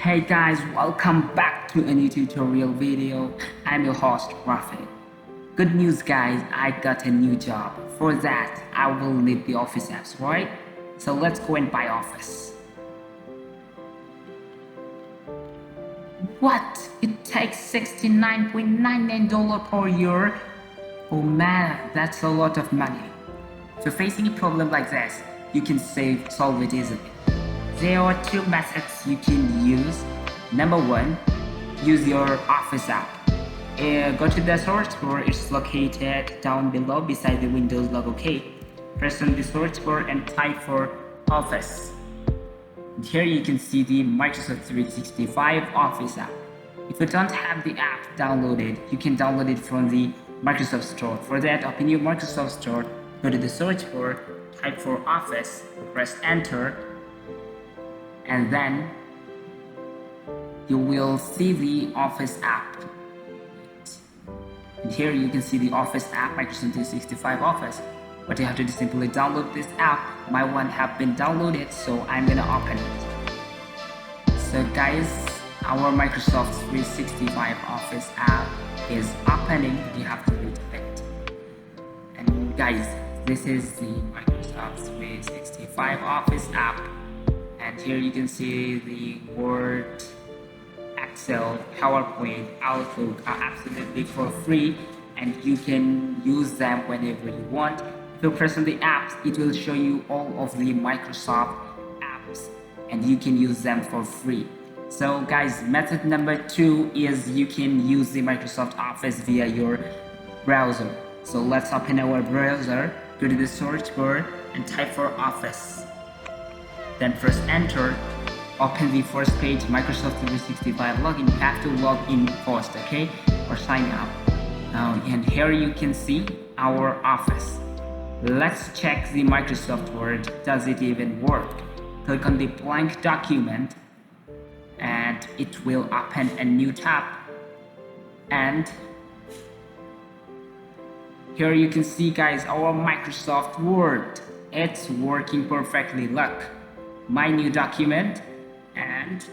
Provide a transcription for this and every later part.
Hey guys, welcome back to a new tutorial video. I'm your host Rafi. Good news guys, I got a new job. For that, I will need the Office apps, right? So let's go and buy Office. What? It takes $69.99 per year? Oh man, that's a lot of money. If you're facing a problem like this, you can solve it easily. There are two methods you can use. Number one, use your Office app. Go to the search bar, it's located down below beside the Windows logo key. Press on the search bar and type for Office. And here you can see the Microsoft 365 Office app. If you don't have the app downloaded, you can download it from the Microsoft Store. For that, open your Microsoft Store, go to the search bar, type for Office, press enter, and then you will see the Office app. And here you can see the Office app, Microsoft 365 Office. What you have to do is simply download this app. My one have been downloaded, so I'm gonna open it. So guys, our Microsoft 365 Office app is opening. You have to wait a bit. And guys, this is the Microsoft 365 Office app. And here you can see the Word, Excel, PowerPoint, Outlook are absolutely for free, and you can use them whenever you want. If you press on the apps, it will show you all of the Microsoft apps, and you can use them for free. So guys, method number two is you can use the Microsoft Office via your browser. So let's open our browser, go to the search bar and type for Office. Then press enter, open the first page, Microsoft 365 login. You have to log in first, okay, or sign up. And here you can see our Office. Let's check the Microsoft Word. Does it even work? Click on the blank document and it will open a new tab. And here you can see guys our Microsoft Word. It's working perfectly. Look, my new document, and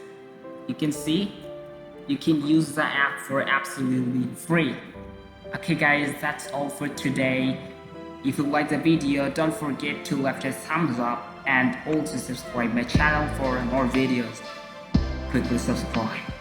you can see you can use the app for absolutely free. Okay guys, that's all for today. If you like the video, don't forget to left a thumbs up and also subscribe my channel for more videos. Quickly subscribe.